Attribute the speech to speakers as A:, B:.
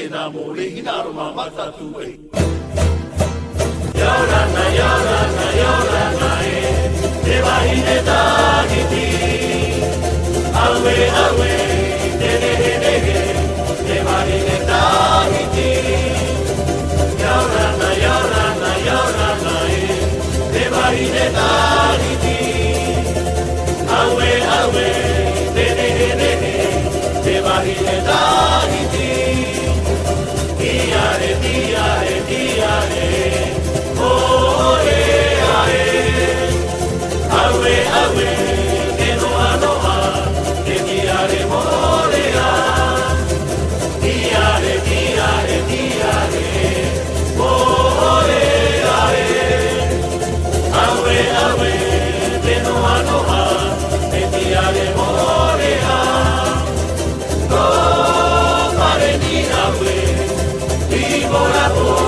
A: enamoré y narma mata tu wey. Yorana, yorana, yorana, te va y te da y ti. Awe, awe, te va y te da y ti. Yorana, yorana, yorana, te va y te da y ti. Awe, awe, te va y te da y ti. Diare, diare, diare, oh, awe, awe, que no anoa, que diare morea. Diare, diare, diare, oh, awe, awe, que no anoa, que diare morea. No pare ni awe, vivo la voz.